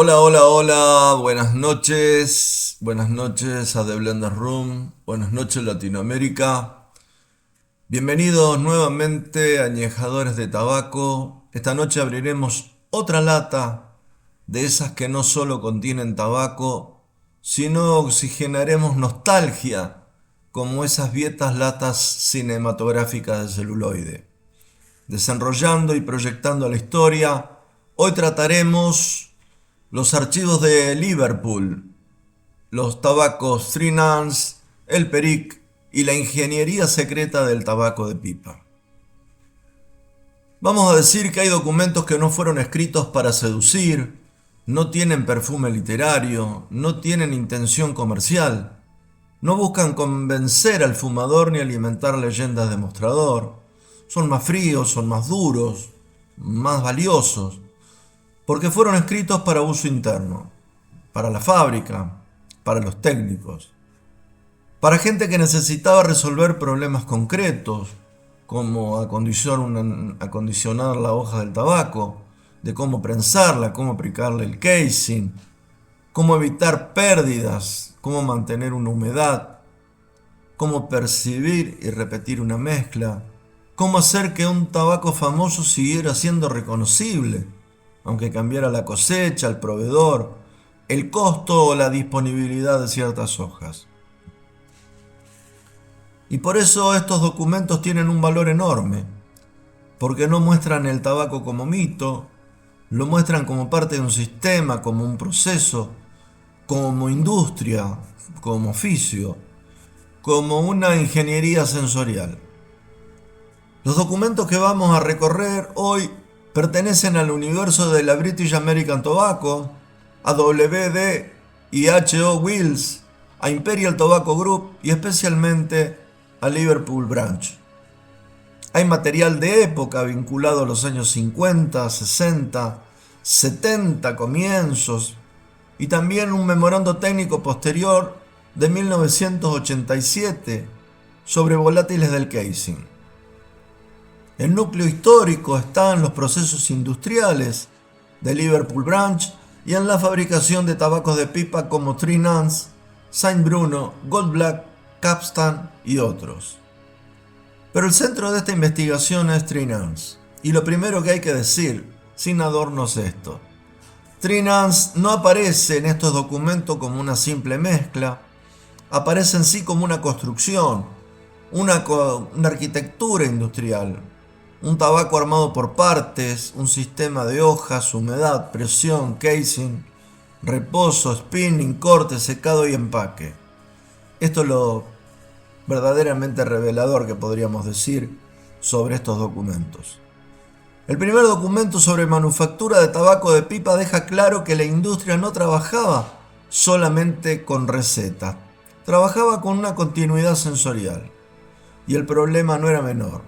Hola, hola, hola, buenas noches a The Blender Room, buenas noches Latinoamérica, bienvenidos nuevamente a Añejadores de Tabaco. Esta noche abriremos otra lata de esas que no solo contienen tabaco, sino oxigenaremos nostalgia, como esas viejas latas cinematográficas de celuloide. Desenrollando y proyectando la historia, hoy trataremos los archivos de Liverpool, los tabacos Three Nuns, el Perique y la ingeniería secreta del tabaco de pipa. Vamos a decir que hay documentos que no fueron escritos para seducir, no tienen perfume literario, no tienen intención comercial, no buscan convencer al fumador ni alimentar leyendas de mostrador. Son más fríos, son más duros, más valiosos, porque fueron escritos para uso interno, para la fábrica, para los técnicos, para gente que necesitaba resolver problemas concretos, como acondicionar la hoja del tabaco, de cómo prensarla, cómo aplicarle el casing, cómo evitar pérdidas, cómo mantener una humedad, cómo percibir y repetir una mezcla, cómo hacer que un tabaco famoso siguiera siendo reconocible, aunque cambiara la cosecha, el proveedor, el costo o la disponibilidad de ciertas hojas. Y por eso estos documentos tienen un valor enorme, porque no muestran el tabaco como mito, lo muestran como parte de un sistema, como un proceso, como industria, como oficio, como una ingeniería sensorial. Los documentos que vamos a recorrer hoy pertenecen al universo de la British American Tobacco, a WD y H.O. Wills, a Imperial Tobacco Group y especialmente a Liverpool Branch. Hay material de época vinculado a los años 50, 60, 70 comienzos y también un memorando técnico posterior de 1987 sobre volátiles del casing. El núcleo histórico está en los procesos industriales de Liverpool Branch y en la fabricación de tabacos de pipa como Three Nuns, Saint Bruno, Gold Black, Capstan y otros. Pero el centro de esta investigación es Three Nuns. Y lo primero que hay que decir, sin adornos, es esto. Three Nuns no aparece en estos documentos como una simple mezcla, aparece en sí como una construcción, una arquitectura industrial, un tabaco armado por partes, un sistema de hojas, humedad, presión, casing, reposo, spinning, corte, secado y empaque. Esto es lo verdaderamente revelador que podríamos decir sobre estos documentos. El primer documento sobre manufactura de tabaco de pipa deja claro que la industria no trabajaba solamente con recetas, trabajaba con una continuidad sensorial. Y el problema no era menor.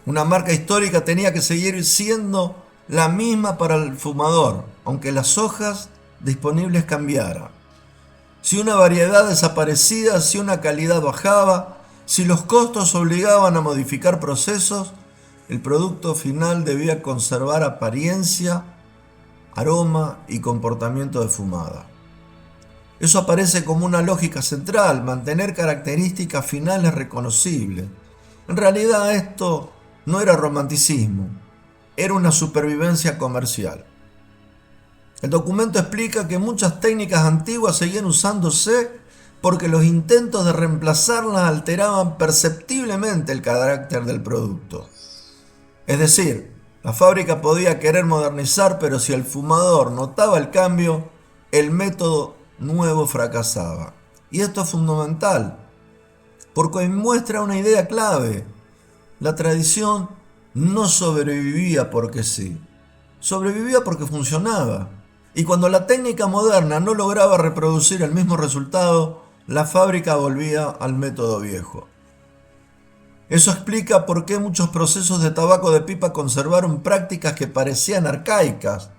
Una marca histórica tenía que seguir siendo la misma para el fumador, aunque las hojas disponibles cambiaran. Si una variedad desaparecía, si una calidad bajaba, si los costos obligaban a modificar procesos, el producto final debía conservar apariencia, aroma y comportamiento de fumada. Eso aparece como una lógica central, mantener características finales reconocibles. En realidad esto no era romanticismo, era una supervivencia comercial. El documento explica que muchas técnicas antiguas seguían usándose porque los intentos de reemplazarlas alteraban perceptiblemente el carácter del producto. Es decir, la fábrica podía querer modernizar, pero si el fumador notaba el cambio, el método nuevo fracasaba. Y esto es fundamental, porque muestra una idea clave. La tradición no sobrevivía porque sí, sobrevivía porque funcionaba. Y cuando la técnica moderna no lograba reproducir el mismo resultado, la fábrica volvía al método viejo. Eso explica por qué muchos procesos de tabaco de pipa conservaron prácticas que parecían arcaicas,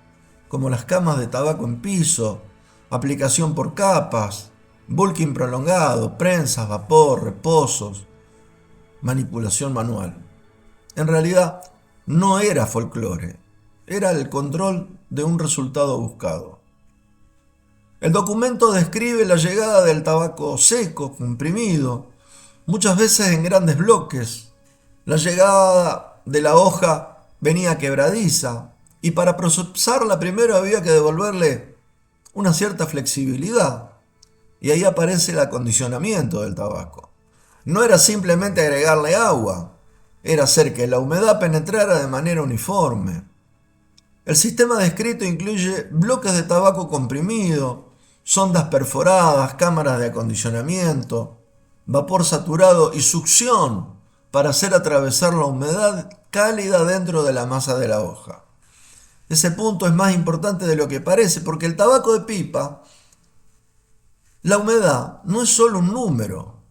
como las camas de tabaco en piso, aplicación por capas, bulking prolongado, prensas, vapor, reposos, manipulación manual. En realidad, no era folclore, era el control de un resultado buscado. El documento describe la llegada del tabaco seco, comprimido, muchas veces en grandes bloques. La llegada de la hoja venía quebradiza y para procesarla primero había que devolverle una cierta flexibilidad. Y ahí aparece el acondicionamiento del tabaco. No era simplemente agregarle agua, era hacer que la humedad penetrara de manera uniforme. El sistema descrito incluye bloques de tabaco comprimido, sondas perforadas, cámaras de acondicionamiento, vapor saturado y succión para hacer atravesar la humedad cálida dentro de la masa de la hoja. Ese punto es más importante de lo que parece, porque el tabaco de pipa, la humedad no es solo un número.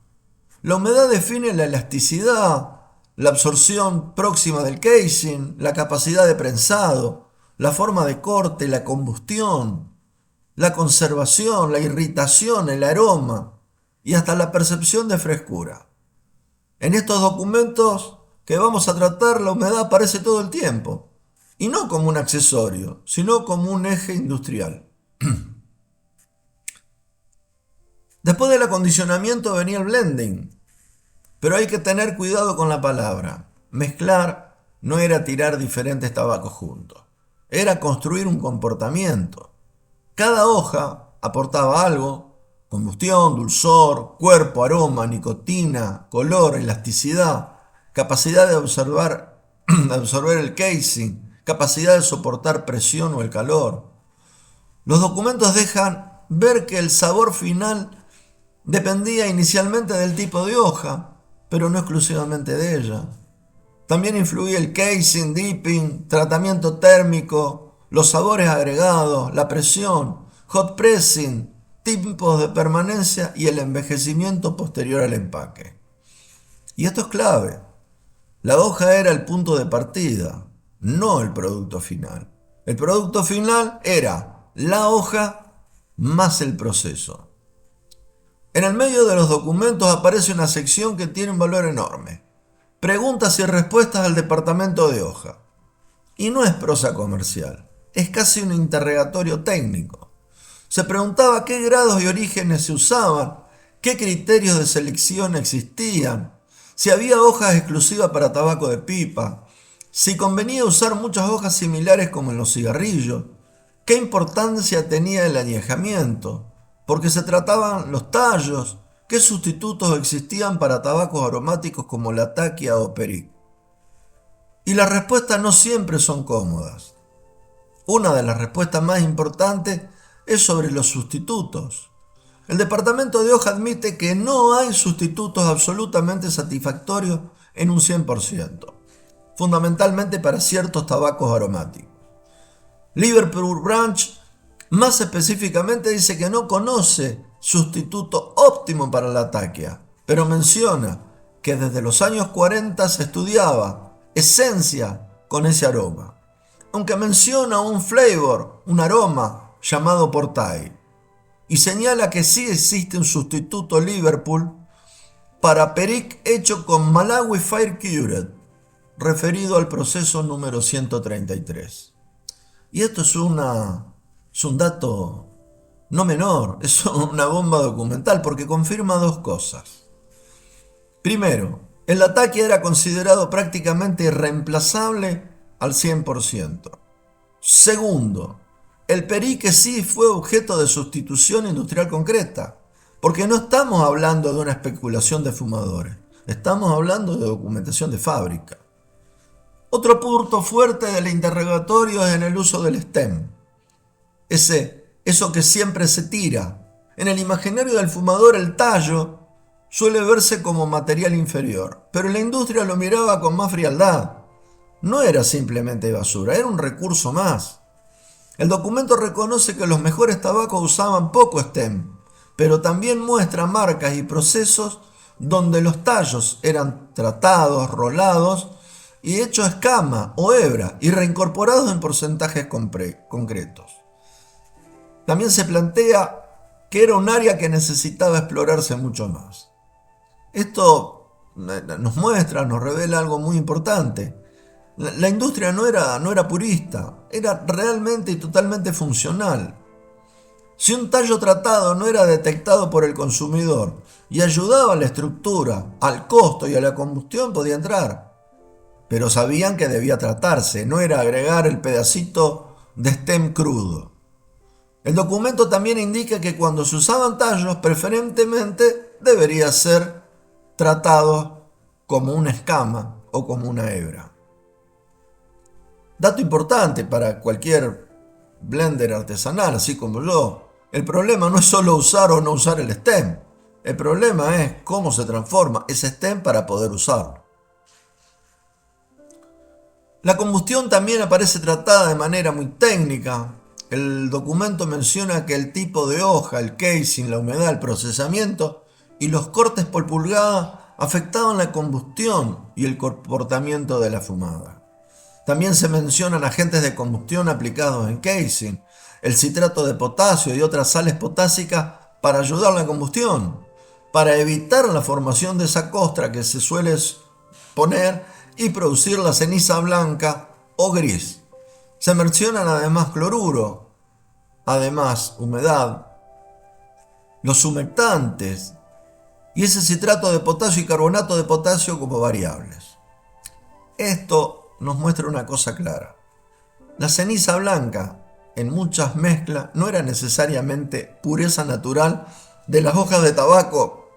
La humedad define la elasticidad, la absorción próxima del casing, la capacidad de prensado, la forma de corte, la combustión, la conservación, la irritación, el aroma y hasta la percepción de frescura. En estos documentos que vamos a tratar, la humedad aparece todo el tiempo, y no como un accesorio, sino como un eje industrial. Después del acondicionamiento venía el blending, pero hay que tener cuidado con la palabra. Mezclar no era tirar diferentes tabacos juntos, era construir un comportamiento. Cada hoja aportaba algo: combustión, dulzor, cuerpo, aroma, nicotina, color, elasticidad, capacidad de absorber el casing, capacidad de soportar presión o el calor. Los documentos dejan ver que el sabor final dependía inicialmente del tipo de hoja, pero no exclusivamente de ella. También influía el casing, dipping, tratamiento térmico, los sabores agregados, la presión, hot pressing, tiempos de permanencia y el envejecimiento posterior al empaque. Y esto es clave. La hoja era el punto de partida, no el producto final. El producto final era la hoja más el proceso. En el medio de los documentos aparece una sección que tiene un valor enorme: preguntas y respuestas al departamento de hoja. Y no es prosa comercial, es casi un interrogatorio técnico. Se preguntaba qué grados y orígenes se usaban, qué criterios de selección existían, si había hojas exclusivas para tabaco de pipa, si convenía usar muchas hojas similares como en los cigarrillos, qué importancia tenía el añejamiento, porque se trataban los tallos, qué sustitutos existían para tabacos aromáticos como la taquia o perique. Y las respuestas no siempre son cómodas. Una de las respuestas más importantes es sobre los sustitutos. El departamento de hoja admite que no hay sustitutos absolutamente satisfactorios en un 100%, fundamentalmente para ciertos tabacos aromáticos. Liverpool Branch más específicamente dice que no conoce sustituto óptimo para la taquia, pero menciona que desde los años 40 se estudiaba esencia con ese aroma, aunque menciona un flavor, un aroma llamado Portai, y señala que sí existe un sustituto Liverpool para perique hecho con Malawi Fire Cured, referido al proceso número 133. Y esto es un dato no menor, es una bomba documental porque confirma dos cosas. Primero, el ataque era considerado prácticamente irreemplazable al 100%. Segundo, el perique sí fue objeto de sustitución industrial concreta, porque no estamos hablando de una especulación de fumadores, estamos hablando de documentación de fábrica. Otro punto fuerte del interrogatorio es en el uso del stem. Eso que siempre se tira. En el imaginario del fumador el tallo suele verse como material inferior, pero la industria lo miraba con más frialdad. No era simplemente basura, era un recurso más. El documento reconoce que los mejores tabacos usaban poco stem, pero también muestra marcas y procesos donde los tallos eran tratados, rolados y hechos escama o hebra y reincorporados en porcentajes concretos. También se plantea que era un área que necesitaba explorarse mucho más. Esto nos revela algo muy importante. La industria no era purista, era realmente y totalmente funcional. Si un tallo tratado no era detectado por el consumidor y ayudaba a la estructura, al costo y a la combustión, podía entrar. Pero sabían que debía tratarse, no era agregar el pedacito de stem crudo. El documento también indica que cuando se usaban tallos, preferentemente debería ser tratado como una escama o como una hebra. Dato importante para cualquier blender artesanal, así como yo. El problema no es solo usar o no usar el stem. El problema es cómo se transforma ese stem para poder usarlo. La combustión también aparece tratada de manera muy técnica. El documento menciona que el tipo de hoja, el casing, la humedad, el procesamiento y los cortes por pulgada afectaban la combustión y el comportamiento de la fumada. También se mencionan agentes de combustión aplicados en casing, el citrato de potasio y otras sales potásicas para ayudar a la combustión, para evitar la formación de esa costra que se suele poner y producir la ceniza blanca o gris. Se mencionan además cloruro, además humedad, los humectantes y ese citrato de potasio y carbonato de potasio como variables. Esto nos muestra una cosa clara. La ceniza blanca en muchas mezclas no era necesariamente pureza natural de las hojas de tabaco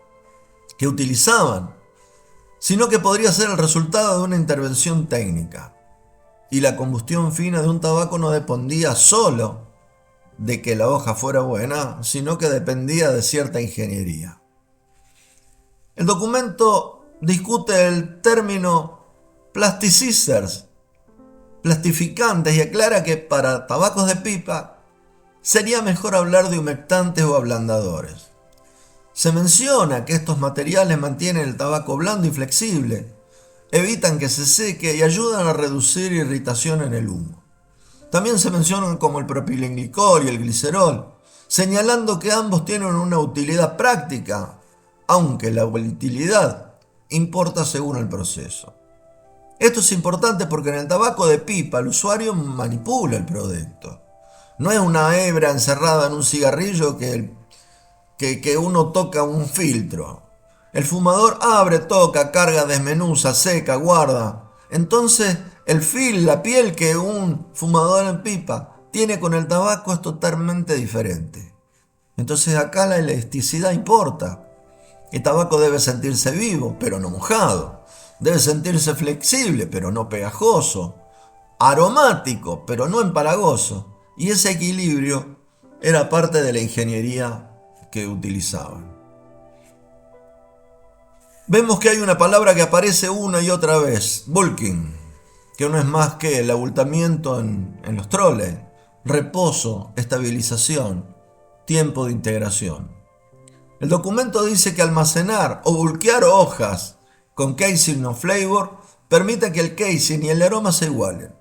que utilizaban, sino que podría ser el resultado de una intervención técnica. Y la combustión fina de un tabaco no dependía solo de que la hoja fuera buena, sino que dependía de cierta ingeniería. El documento discute el término plasticizers, plastificantes, y aclara que para tabacos de pipa sería mejor hablar de humectantes o ablandadores. Se menciona que estos materiales mantienen el tabaco blando y flexible, evitan que se seque y ayudan a reducir irritación en el humo. También se mencionan como el propilenglicol y el glicerol, señalando que ambos tienen una utilidad práctica, aunque la volatilidad importa según el proceso. Esto es importante porque en el tabaco de pipa el usuario manipula el producto. No es una hebra encerrada en un cigarrillo que uno toca un filtro. El fumador abre, toca, carga, desmenuza, seca, guarda. Entonces el feel, la piel que un fumador en pipa tiene con el tabaco es totalmente diferente. Entonces acá la elasticidad importa. El tabaco debe sentirse vivo, pero no mojado. Debe sentirse flexible, pero no pegajoso. Aromático, pero no empalagoso. Y ese equilibrio era parte de la ingeniería que utilizaban. Vemos que hay una palabra que aparece una y otra vez, bulking, que no es más que el abultamiento en los troles, reposo, estabilización, tiempo de integración. El documento dice que almacenar o bulkear hojas con casing o flavor permite que el casing y el aroma se igualen.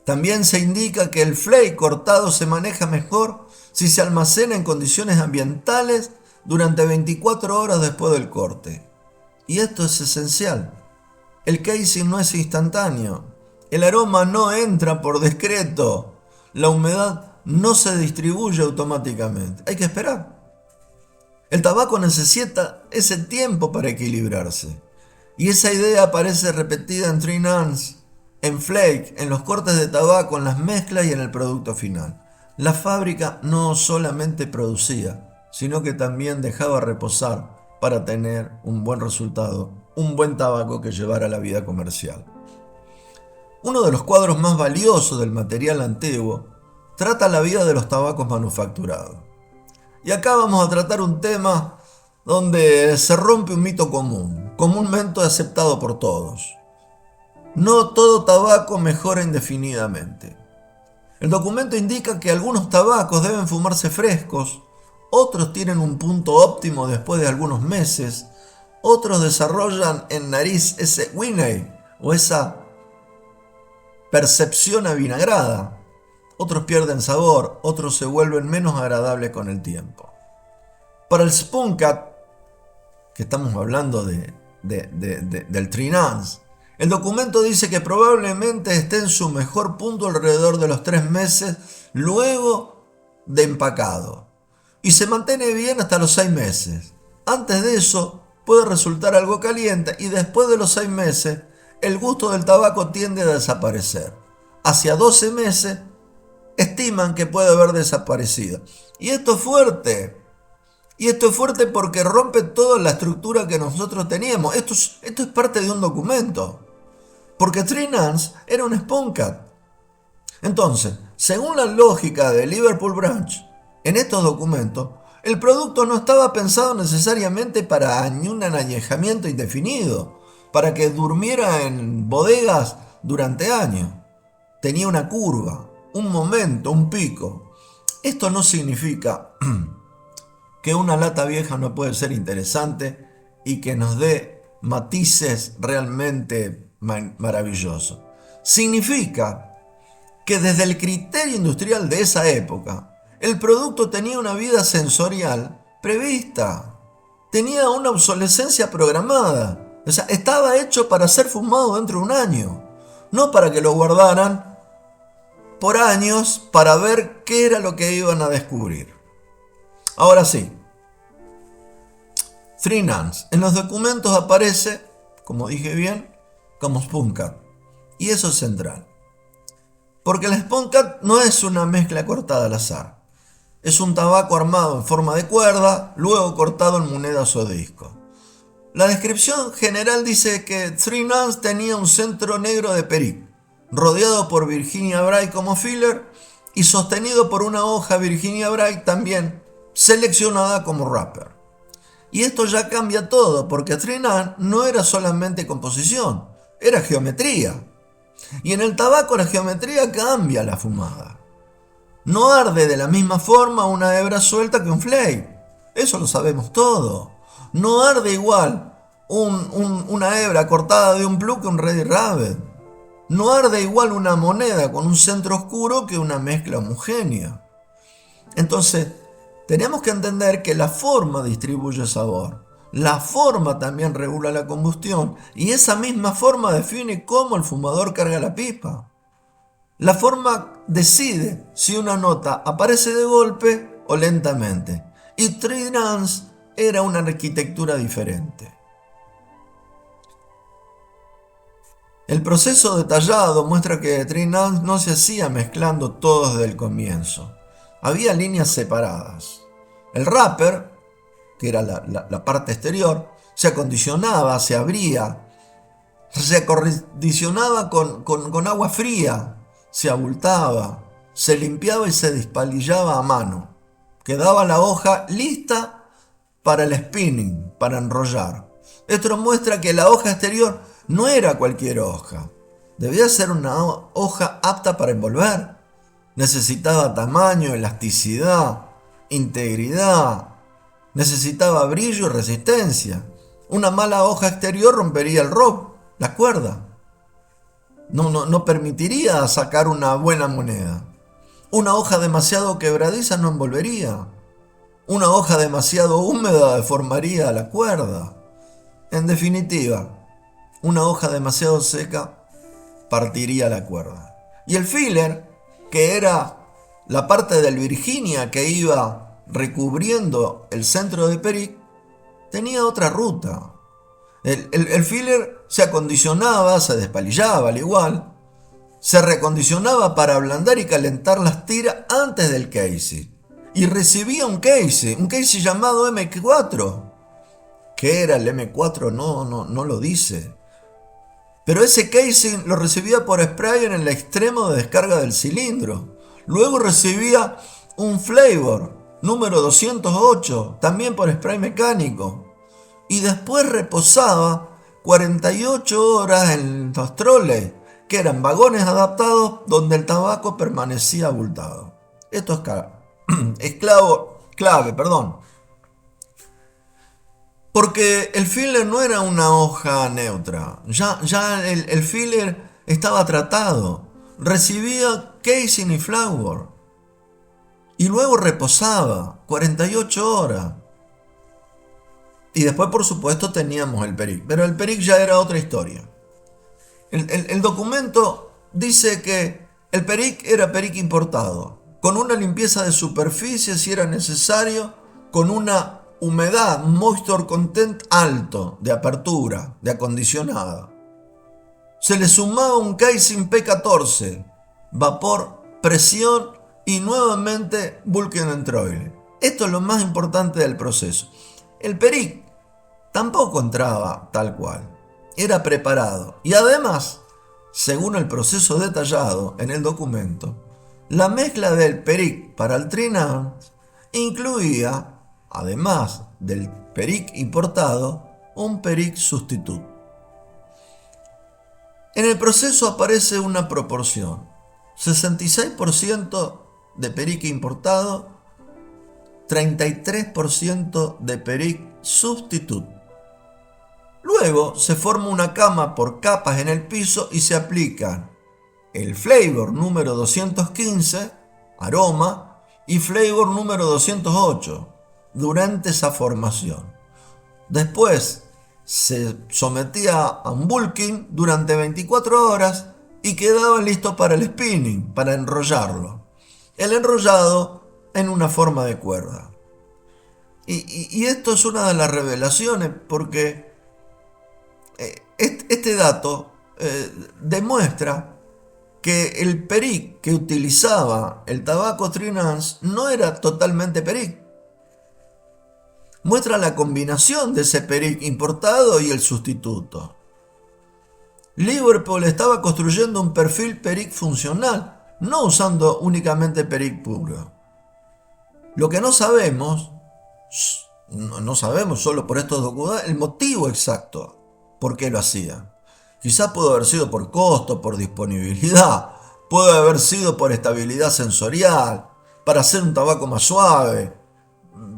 También se indica que el flake cortado se maneja mejor si se almacena en condiciones ambientales durante 24 horas después del corte. Y esto es esencial. El casing no es instantáneo. El aroma no entra por decreto. La humedad no se distribuye automáticamente. Hay que esperar. El tabaco necesita ese tiempo para equilibrarse. Y esa idea aparece repetida en Three Nans, en flake, en los cortes de tabaco, en las mezclas y en el producto final. La fábrica no solamente producía, sino que también dejaba reposar para tener un buen resultado, un buen tabaco que llevara a la vida comercial. Uno de los cuadros más valiosos del material antiguo trata la vida de los tabacos manufacturados. Y acá vamos a tratar un tema donde se rompe un mito común, comúnmente aceptado por todos. No todo tabaco mejora indefinidamente. El documento indica que algunos tabacos deben fumarse frescos, otros tienen un punto óptimo después de algunos meses, otros desarrollan en nariz ese whiney o esa percepción avinagrada, otros pierden sabor, otros se vuelven menos agradables con el tiempo. Para el Spunkat, que estamos hablando del Three Nans, el documento dice que probablemente esté en su mejor punto alrededor de los 3 meses luego de empacado y se mantiene bien hasta los 6 meses. Antes de eso puede resultar algo caliente y después de los 6 meses el gusto del tabaco tiende a desaparecer. Hacia 12 meses estiman que puede haber desaparecido. Y esto es fuerte. Y esto es fuerte porque rompe toda la estructura que nosotros teníamos. Esto es parte de un documento. Porque Three Nuns era un Sponcat. Entonces, según la lógica de Liverpool Branch, en estos documentos, el producto no estaba pensado necesariamente para un añejamiento indefinido, para que durmiera en bodegas durante años. Tenía una curva, un momento, un pico. Esto no significa que una lata vieja no puede ser interesante y que nos dé matices realmente maravillosos. Significa que desde el criterio industrial de esa época, el producto tenía una vida sensorial prevista, tenía una obsolescencia programada, o sea, estaba hecho para ser fumado dentro de un año, no para que lo guardaran por años para ver qué era lo que iban a descubrir. Ahora sí, Three Nuns en los documentos aparece, como dije bien, como Sponcat, y eso es central. Porque el Sponcat no es una mezcla cortada al azar. Es un tabaco armado en forma de cuerda, luego cortado en monedas o discos. La descripción general dice que Three Nuns tenía un centro negro de Perique, rodeado por Virginia Bright como filler y sostenido por una hoja Virginia Bright también seleccionada como wrapper. Y esto ya cambia todo, porque Three Nuns no era solamente composición, era geometría. Y en el tabaco la geometría cambia la fumada. No arde de la misma forma una hebra suelta que un flake. Eso lo sabemos todo. No arde igual una hebra cortada de un plug que un Ready Rabbit. No arde igual una moneda con un centro oscuro que una mezcla homogénea. Entonces, tenemos que entender que la forma distribuye sabor. La forma también regula la combustión y esa misma forma define cómo el fumador carga la pipa. La forma decide si una nota aparece de golpe o lentamente. Y Three Nuns era una arquitectura diferente. El proceso detallado muestra que Three Nuns no se hacía mezclando todo desde el comienzo. Había líneas separadas. El wrapper, que era la parte exterior, se acondicionaba, se abría, se acondicionaba con agua fría, se abultaba, se limpiaba y se despalillaba a mano. Quedaba la hoja lista para el spinning, para enrollar. Esto muestra que la hoja exterior no era cualquier hoja. Debía ser una hoja apta para envolver. Necesitaba tamaño, elasticidad, integridad. Necesitaba brillo y resistencia. Una mala hoja exterior rompería el rope, la cuerda. No permitiría sacar una buena moneda. Una hoja demasiado quebradiza no envolvería. Una hoja demasiado húmeda deformaría la cuerda. En definitiva, una hoja demasiado seca partiría la cuerda. Y el filler, que era la parte del Virginia que iba recubriendo el centro de Perique, tenía otra ruta. El filler se acondicionaba, se despalillaba al igual, se recondicionaba para ablandar y calentar las tiras antes del casing. Y recibía un casing llamado M4. ¿Qué era el M4? No lo dice. Pero ese casing lo recibía por spray en el extremo de descarga del cilindro. Luego recibía un flavor número 208, también por spray mecánico. Y después reposaba 48 horas en los troles, que eran vagones adaptados donde el tabaco permanecía abultado. Esto es clave. Porque el filler no era una hoja neutra. Ya el filler estaba tratado. Recibía casing y flower. Y luego reposaba 48 horas. Y después, por supuesto, teníamos el Perique. Pero el Perique ya era otra historia. El documento dice que el Perique era Perique importado, con una limpieza de superficie si era necesario, con una humedad, moisture content alto, de apertura, de acondicionada. Se le sumaba un casing P14, vapor, presión y nuevamente Vulcan Entroile. Esto es lo más importante del proceso. El Peric tampoco entraba tal cual, era preparado y además, según el proceso detallado en el documento, la mezcla del Peric para el Trinance incluía, además del Peric importado, un Peric sustituto. En el proceso aparece una proporción: 66% de Peric importado, 33% de Peric sustituto. Luego se forma una cama por capas en el piso y se aplican el flavor número 215, aroma, y flavor número 208 durante esa formación. Después se sometía a un bulking durante 24 horas y quedaba listo para el spinning, para enrollarlo. El enrollado en una forma de cuerda. Y esto es una de las revelaciones, porque este dato demuestra que el Peric que utilizaba el tabaco Trinance no era totalmente Peric. Muestra la combinación de ese Peric importado y el sustituto. Liverpool estaba construyendo un perfil Peric funcional, no usando únicamente Peric puro. Lo que no sabemos solo por estos documentos el motivo exacto por qué lo hacían. Quizás pudo haber sido por costo, por disponibilidad, puede haber sido por estabilidad sensorial, para hacer un tabaco más suave,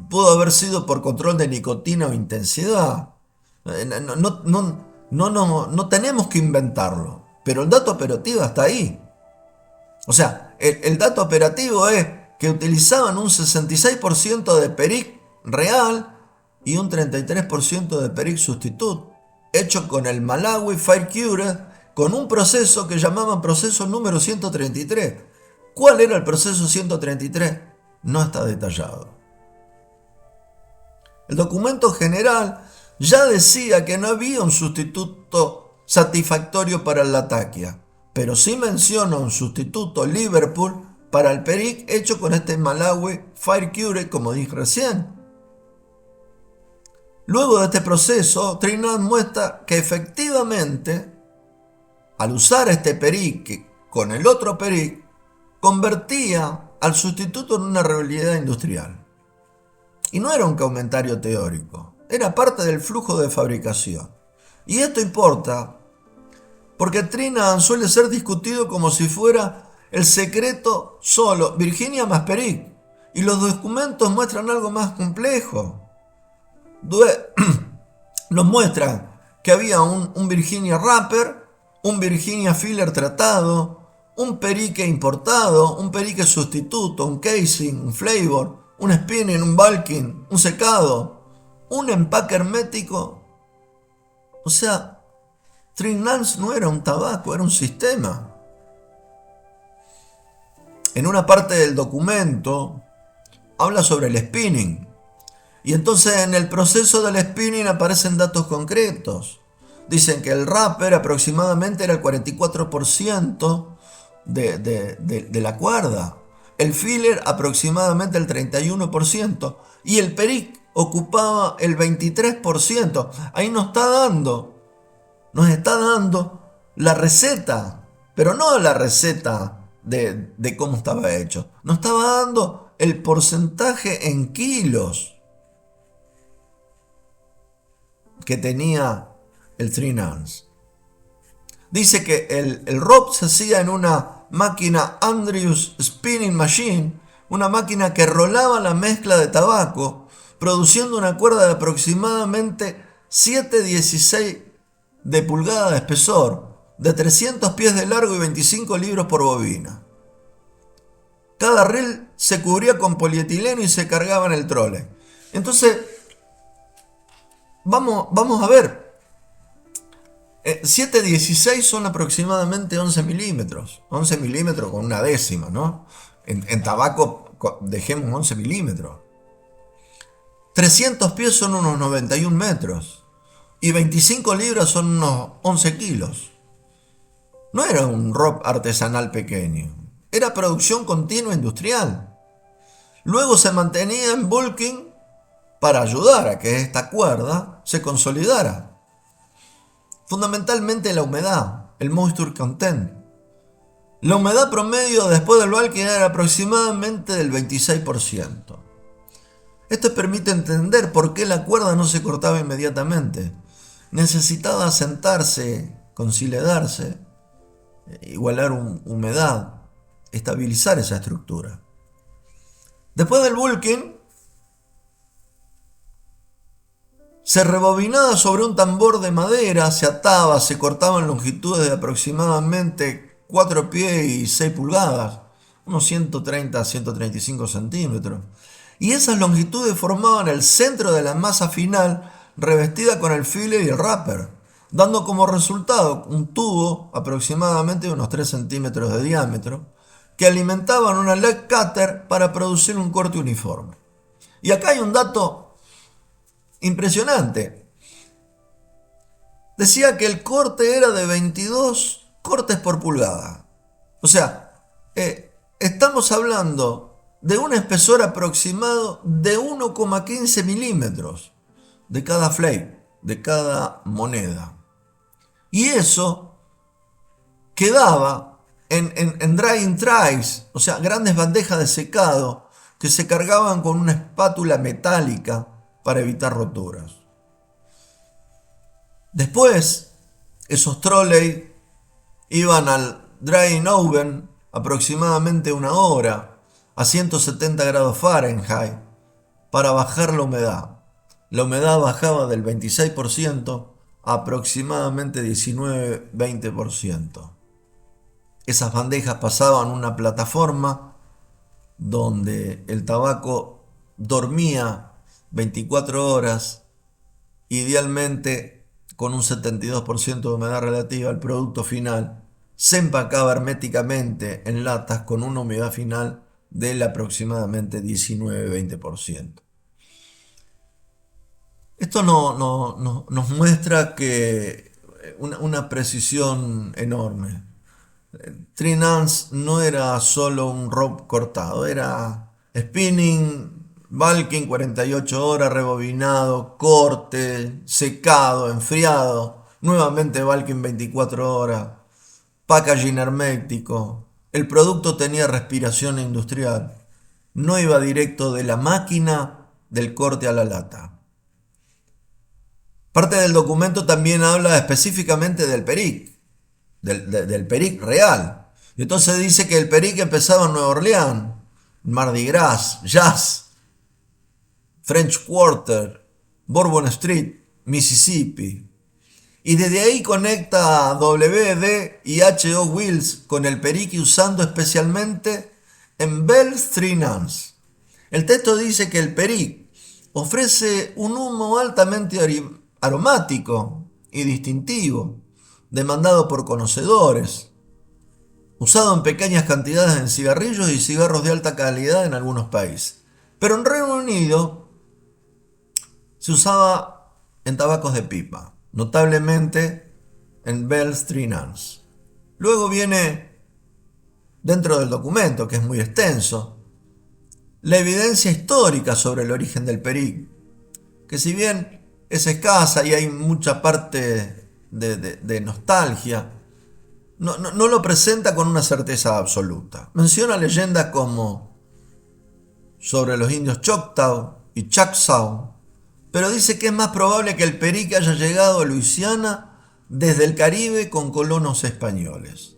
pudo haber sido por control de nicotina o intensidad. No tenemos que inventarlo, pero el dato operativo está ahí. O sea, el dato operativo es que utilizaban un 66% de Peric real y un 33% de Peric sustituto, hecho con el Malawi Fire Cured, con un proceso que llamaban proceso número 133. ¿Cuál era el proceso 133? No está detallado. El documento general ya decía que no había un sustituto satisfactorio para el Latakia, pero sí menciona un sustituto Liverpool para el Peric hecho con este Malawi Fire Cured, como dije recién. Luego de este proceso, Trinance muestra que efectivamente, al usar este Peric con el otro Peric, convertía al sustituto en una realidad industrial. Y no era un comentario teórico, era parte del flujo de fabricación. Y esto importa porque Trinance suele ser discutido como si fuera el secreto solo Virginia más Peric, y los documentos muestran algo más complejo. Nos muestran que había un Virginia Wrapper, un Virginia Filler tratado, un Perique importado, un Perique sustituto, un casing, un flavor, un spinning, un bulking, un secado, un empaque hermético. O sea, Trinance no era un tabaco, era un sistema. En una parte del documento habla sobre el spinning. Y entonces en el proceso del spinning aparecen datos concretos. Dicen que el wrapper aproximadamente era el 44% de la cuerda. El filler aproximadamente el 31%. Y el Peric ocupaba el 23%. Ahí nos está dando la receta. Pero no la receta de cómo estaba hecho. Nos estaba dando el porcentaje en kilos que tenía el Trinance. Dice que el ROP se hacía en una máquina Andrews Spinning Machine, una máquina que rolaba la mezcla de tabaco, produciendo una cuerda de aproximadamente 7,16 de pulgada de espesor, de 300 pies de largo y 25 libras por bobina. Cada reel se cubría con polietileno y se cargaba en el trole. Entonces, vamos a ver. 7,16 son aproximadamente 11 milímetros. 11 milímetros con una décima, ¿no? En tabaco dejemos 11 milímetros. 300 pies son unos 91 metros. Y 25 libras son unos 11 kilos. No era un rob artesanal pequeño. Era producción continua industrial. Luego se mantenía en bulking para ayudar a que esta cuerda se consolidara. Fundamentalmente la humedad, el moisture content. La humedad promedio después del bulking era aproximadamente del 26%. Esto permite entender por qué la cuerda no se cortaba inmediatamente. Necesitaba asentarse, conciliarse, igualar humedad, estabilizar esa estructura. Después del bulking, se rebobinaba sobre un tambor de madera, se ataba, se cortaba en longitudes de aproximadamente 4 pies y 6 pulgadas, unos 130 a 135 centímetros. Y esas longitudes formaban el centro de la masa final revestida con el filler y el wrapper, dando como resultado un tubo aproximadamente de unos 3 centímetros de diámetro que alimentaban una leg cutter para producir un corte uniforme. Y acá hay un dato impresionante. Decía que el corte era de 22 cortes por pulgada. O sea, estamos hablando de un espesor aproximado de 1,15 milímetros de cada flake, de cada moneda. Y eso quedaba en drying trays, o sea, grandes bandejas de secado que se cargaban con una espátula metálica para evitar roturas. Después, esos trolley iban al drying oven aproximadamente 1 hora a 170 grados Fahrenheit para bajar la humedad. La humedad bajaba del 26% a aproximadamente 19-20%. Esas bandejas pasaban una plataforma donde el tabaco dormía 24 horas, idealmente con un 72% de humedad relativa. El producto final se empacaba herméticamente en latas con una humedad final del aproximadamente 19-20%. Esto nos muestra que una precisión enorme. Three Nance no era solo un rob cortado, era spinning, bulking 48 horas, rebobinado, corte, secado, enfriado, nuevamente bulking 24 horas, packaging hermético. El producto tenía respiración industrial, no iba directo de la máquina del corte a la lata. Parte del documento también habla específicamente del peric, del peric real. Y entonces dice que el peric empezaba en Nueva Orleans, Mardi Gras, Jazz, French Quarter, Bourbon Street, Mississippi. Y desde ahí conecta W, D y H.O. Wills con el perique usando especialmente en Bell's Three Nance. El texto dice que el perique ofrece un humo altamente aromático y distintivo, demandado por conocedores, usado en pequeñas cantidades en cigarrillos y cigarros de alta calidad en algunos países. Pero en Reino Unido se usaba en tabacos de pipa, notablemente en Bell's Three Nance. Luego viene, dentro del documento, que es muy extenso, la evidencia histórica sobre el origen del perique, que si bien es escasa y hay mucha parte de nostalgia, no lo presenta con una certeza absoluta. Menciona leyendas como sobre los indios Choctaw y Choctaw, pero dice que es más probable que el perique haya llegado a Luisiana desde el Caribe con colonos españoles.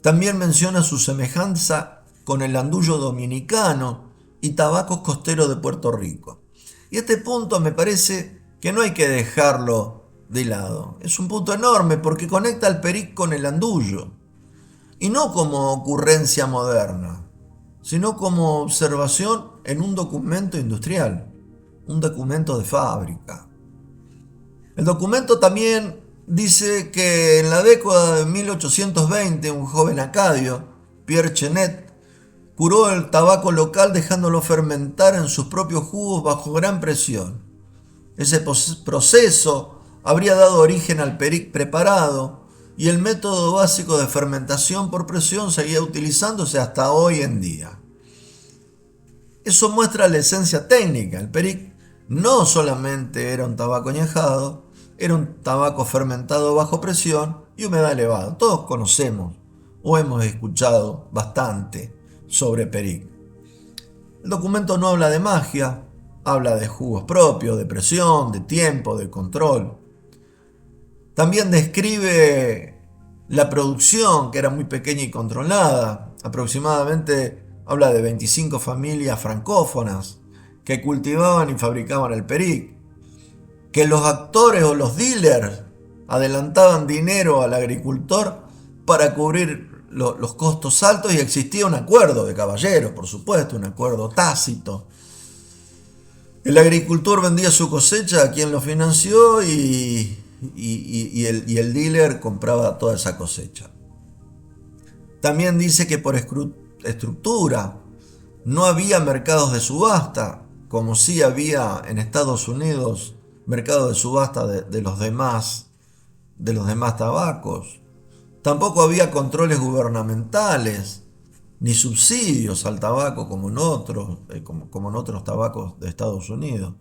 También menciona su semejanza con el andullo dominicano y tabacos costeros de Puerto Rico. Y este punto me parece que no hay que dejarlo de lado. Es un punto enorme porque conecta al perique con el andullo. Y no como ocurrencia moderna, sino como observación en un documento industrial, un documento de fábrica. El documento también dice que en la década de 1820 un joven acadio, Pierre Chenet, Curó el tabaco local dejándolo fermentar en sus propios jugos bajo gran presión. Ese proceso habría dado origen al peric preparado y el método básico de fermentación por presión seguía utilizándose hasta hoy en día. Eso muestra la esencia técnica. El peric no solamente era un tabaco añejado, era un tabaco fermentado bajo presión y humedad elevada. Todos conocemos o hemos escuchado bastante sobre peric. El documento no habla de magia, habla de jugos propios, de presión, de tiempo, de control. También describe la producción, que era muy pequeña y controlada. Aproximadamente habla de 25 familias francófonas que cultivaban y fabricaban el peric. Que los actores o los dealers adelantaban dinero al agricultor para cubrir los costos altos y existía un acuerdo de caballeros, por supuesto, un acuerdo tácito. El agricultor vendía su cosecha a quien lo financió y el dealer compraba toda esa cosecha. También dice que por estructura no había mercados de subasta, como sí había en Estados Unidos mercados de subasta de los demás tabacos. Tampoco había controles gubernamentales ni subsidios al tabaco como en otros tabacos de Estados Unidos.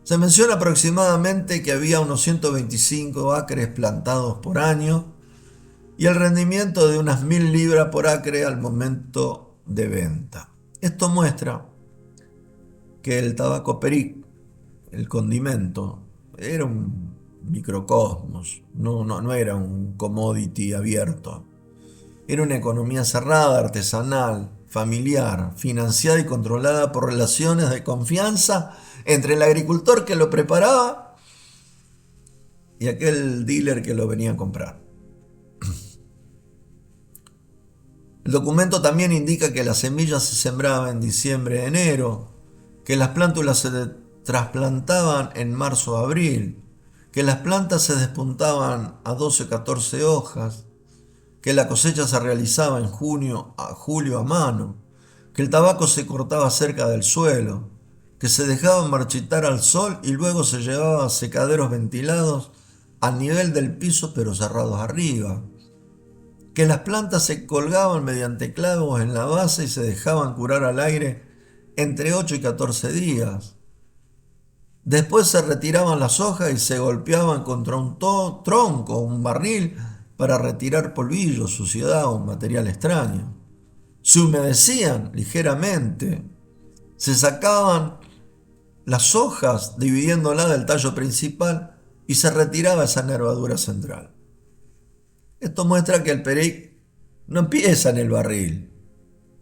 Se menciona aproximadamente que había unos 125 acres plantados por año y el rendimiento de unas 1000 libras por acre al momento de venta. Esto muestra que el tabaco peric, el condimento, era un microcosmos, no era un commodity abierto. Era una economía cerrada, artesanal, familiar, financiada y controlada por relaciones de confianza entre el agricultor que lo preparaba y aquel dealer que lo venía a comprar. El documento también indica que las semillas se sembraban en diciembre-enero, que las plántulas se trasplantaban en marzo-abril, que las plantas se despuntaban a 12-14 hojas, que la cosecha se realizaba en junio a julio a mano, que el tabaco se cortaba cerca del suelo, que se dejaba marchitar al sol y luego se llevaba a secaderos ventilados a nivel del piso pero cerrados arriba, que las plantas se colgaban mediante clavos en la base y se dejaban curar al aire entre 8 y 14 días. Después se retiraban las hojas y se golpeaban contra un tronco o un barril para retirar polvillo, suciedad o material extraño. Se humedecían ligeramente, se sacaban las hojas dividiéndolas del tallo principal y se retiraba esa nervadura central. Esto muestra que el peric no empieza en el barril,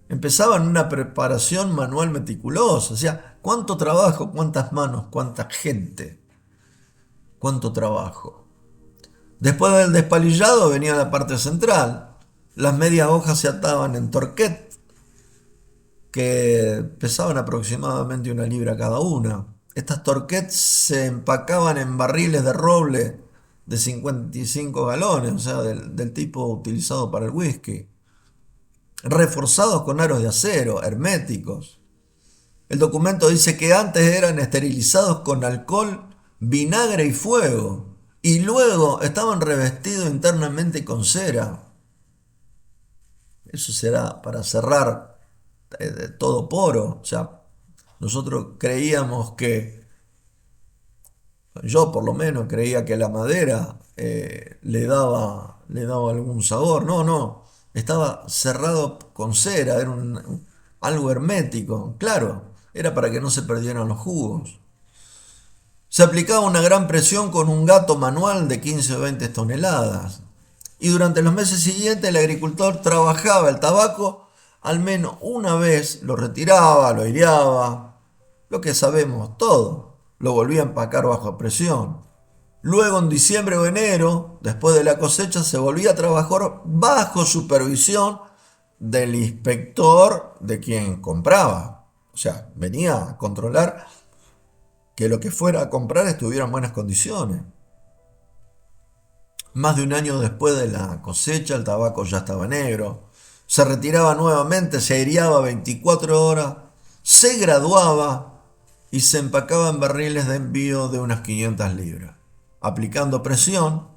empezaba en una preparación manual meticulosa. O sea, cuánto trabajo, cuántas manos, cuánta gente, cuánto trabajo. Después del despalillado venía la parte central. Las medias hojas se ataban en torquet, que pesaban aproximadamente 1 libra cada una. Estas torquets se empacaban en barriles de roble de 55 galones, o sea, del tipo utilizado para el whisky, reforzados con aros de acero, herméticos. El documento dice que antes eran esterilizados con alcohol, vinagre y fuego, y luego estaban revestidos internamente con cera. Eso será para cerrar todo poro. O sea, nosotros creíamos que, yo por lo menos creía que la madera le daba algún sabor. No, estaba cerrado con cera, era algo hermético. Claro, era para que no se perdieran los jugos. Se aplicaba una gran presión con un gato manual de 15 o 20 toneladas. Y durante los meses siguientes el agricultor trabajaba el tabaco al menos una vez, lo retiraba, lo aireaba, lo que sabemos todo, lo volvía a empacar bajo presión. Luego en diciembre o enero, después de la cosecha, se volvía a trabajar bajo supervisión del inspector de quien compraba. O sea, venía a controlar que lo que fuera a comprar estuviera en buenas condiciones. Más de un año después de la cosecha, el tabaco ya estaba negro, se retiraba nuevamente, se aireaba 24 horas, se graduaba y se empacaba en barriles de envío de unas 500 libras, aplicando presión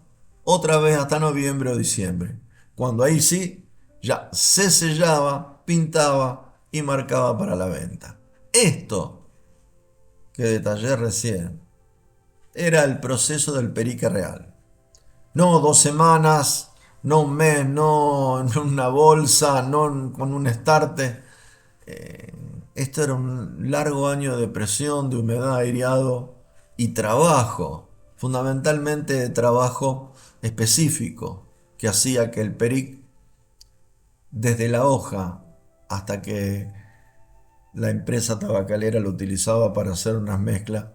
otra vez hasta noviembre o diciembre, cuando ahí sí ya se sellaba, pintaba y marcaba para la venta. Esto que detallé recién era el proceso del perique real. No 2 semanas, no un mes, no en una bolsa, no con un estarte. Esto era un largo año de presión, de humedad, aireado y trabajo, fundamentalmente trabajo específico, que hacía que el perique, desde la hoja hasta que la empresa tabacalera lo utilizaba para hacer unas mezclas,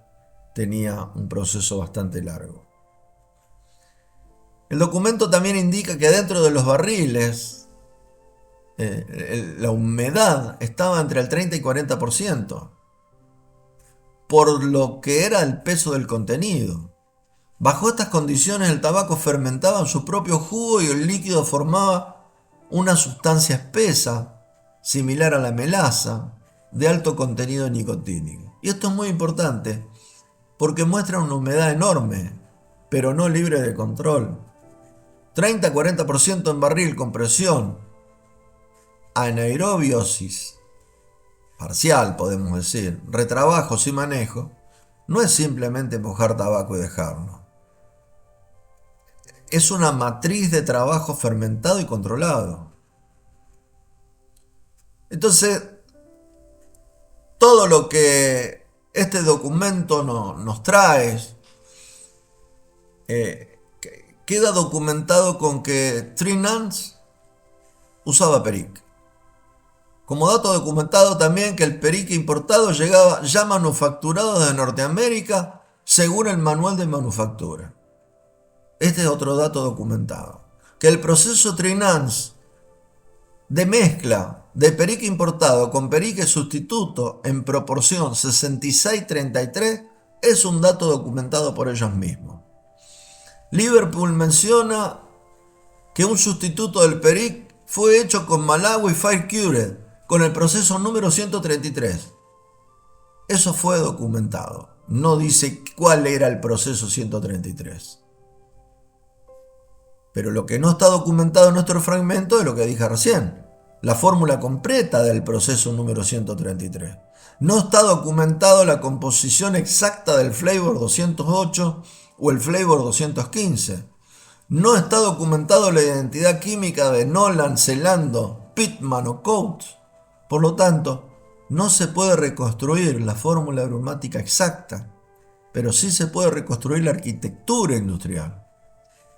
tenía un proceso bastante largo. El documento también indica que dentro de los barriles la humedad estaba entre el 30 y 40%, por lo que era el peso del contenido. Bajo estas condiciones el tabaco fermentaba en su propio jugo y el líquido formaba una sustancia espesa, similar a la melaza, de alto contenido nicotínico. Y esto es muy importante porque muestra una humedad enorme, pero no libre de control. 30-40% en barril con presión, anaerobiosis parcial, podemos decir, retrabajos y manejo, no es simplemente mojar tabaco y dejarlo. Es una matriz de trabajo fermentado y controlado. Entonces, todo lo que este documento nos trae queda documentado con que Three Nuns usaba perique. Como dato documentado también que el perique importado llegaba ya manufacturado desde Norteamérica según el manual de manufactura. Este es otro dato documentado. Que el proceso Three Nuns de mezcla de perique importado con perique sustituto en proporción 66-33 es un dato documentado por ellos mismos. Liverpool menciona que un sustituto del perique fue hecho con Malawi Fire Cured con el proceso número 133. Eso fue documentado. No dice cuál era el proceso 133. Pero lo que no está documentado en nuestro fragmento es lo que dije recién. La fórmula completa del proceso número 133. No está documentado la composición exacta del flavor 208 o el flavor 215. No está documentado la identidad química de Nolan, Celando, Pittman o Coates. Por lo tanto, no se puede reconstruir la fórmula aromática exacta, pero sí se puede reconstruir la arquitectura industrial.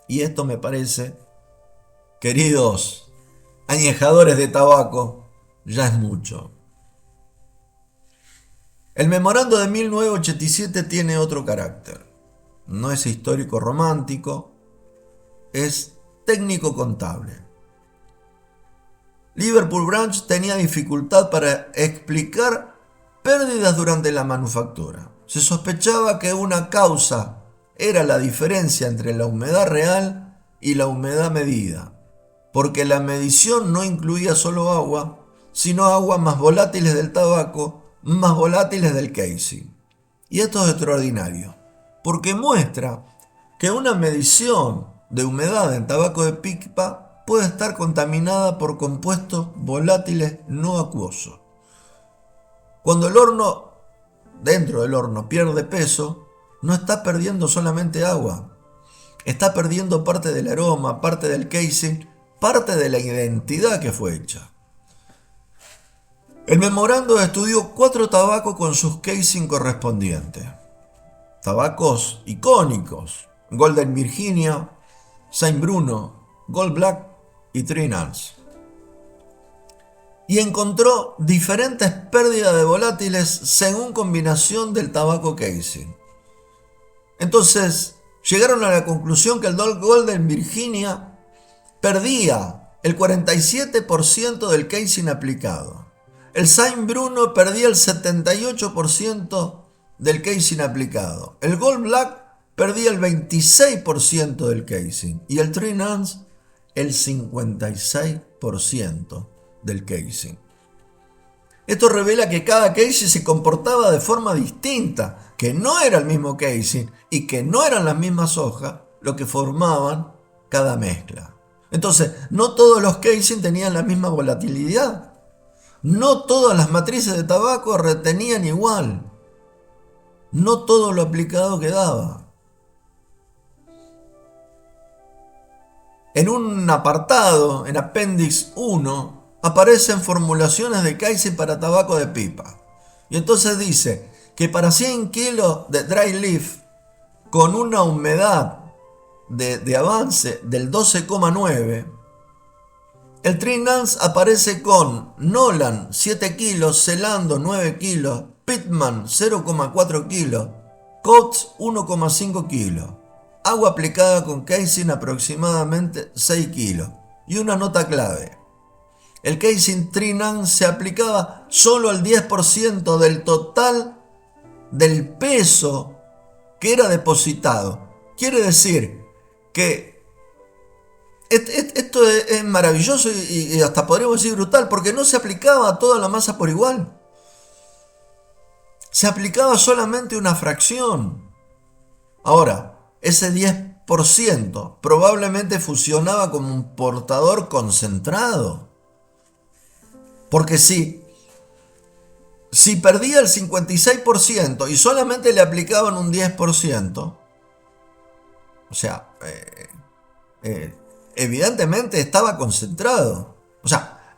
Y esto me parece, queridos añejadores de tabaco, ya es mucho. El memorando de 1987 tiene otro carácter. No es histórico romántico, es técnico contable. Liverpool Branch tenía dificultad para explicar pérdidas durante la manufactura. Se sospechaba que una causa era la diferencia entre la humedad real y la humedad medida, porque la medición no incluía solo agua, sino aguas más volátiles del tabaco, más volátiles del casing. Y esto es extraordinario, porque muestra que una medición de humedad en tabaco de pipa puede estar contaminada por compuestos volátiles no acuosos. Cuando el horno, dentro del horno, pierde peso, no está perdiendo solamente agua, está perdiendo parte del aroma, parte del casing, parte de la identidad que fue hecha. El memorando estudió 4 tabacos con sus casing correspondientes. Tabacos icónicos: Golden Virginia, Saint Bruno, Gold Black y Three Nuns. Y encontró diferentes pérdidas de volátiles según combinación del tabaco casing. Entonces llegaron a la conclusión que el Golden Virginia perdía el 47% del casing aplicado. El Saint Bruno perdía el 78% del casing aplicado. El Gold Black perdía el 26% del casing. Y el Three Nuns el 56%. del casing. Esto revela que cada casing se comportaba de forma distinta, que no era el mismo casing y que no eran las mismas hojas lo que formaban cada mezcla. Entonces, no todos los casing tenían la misma volatilidad. No todas las matrices de tabaco retenían igual. No todo lo aplicado quedaba. En un apartado, en Apéndice 1, aparecen formulaciones de casing para tabaco de pipa. Y entonces dice que para 100 kilos de dry leaf con una humedad de avance del 12,9, el Trinance aparece con Nolan 7 kilos, Celando 9 kilos, Pitman 0,4 kilos, Coates 1,5 kilos. Agua aplicada con casing aproximadamente 6 kilos. Y una nota clave. El casing Trinance se aplicaba solo al 10% del total del peso que era depositado. Quiere decir que esto es maravilloso y hasta podríamos decir brutal, porque no se aplicaba a toda la masa por igual. Se aplicaba solamente una fracción. Ahora, ese 10% probablemente funcionaba como un portador concentrado. Porque si perdía el 56% y solamente le aplicaban un 10%, o sea, evidentemente estaba concentrado. O sea,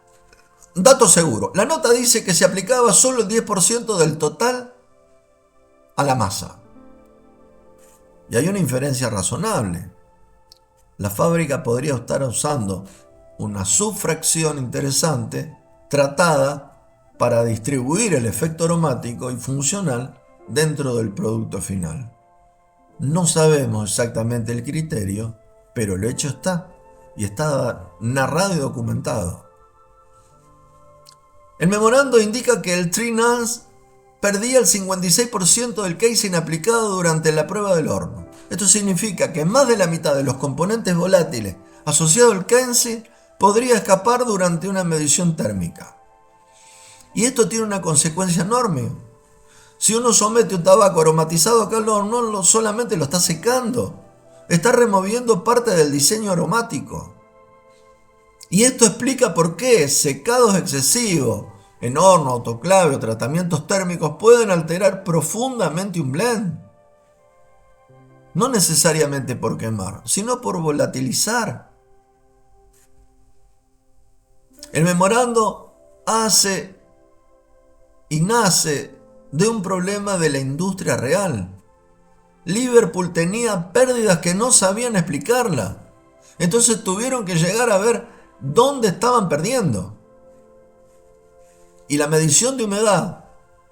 dato seguro, la nota dice que se aplicaba solo el 10% del total a la masa. Y hay una inferencia razonable. La fábrica podría estar usando una subfracción interesante tratada para distribuir el efecto aromático y funcional dentro del producto final. No sabemos exactamente el criterio, pero el hecho está, y está narrado y documentado. El memorando indica que el Trinance perdía el 56% del casing aplicado durante la prueba del horno. Esto significa que más de la mitad de los componentes volátiles asociados al casing podría escapar durante una medición térmica. Y esto tiene una consecuencia enorme. Si uno somete un tabaco aromatizado acá al horno, no solamente lo está secando, está removiendo parte del diseño aromático. Y esto explica por qué secados excesivos en horno, autoclave o tratamientos térmicos pueden alterar profundamente un blend. No necesariamente por quemar, sino por volatilizar. El memorando hace y nace de un problema de la industria real. Liverpool tenía pérdidas que no sabían explicarla. Entonces tuvieron que llegar a ver dónde estaban perdiendo. Y la medición de humedad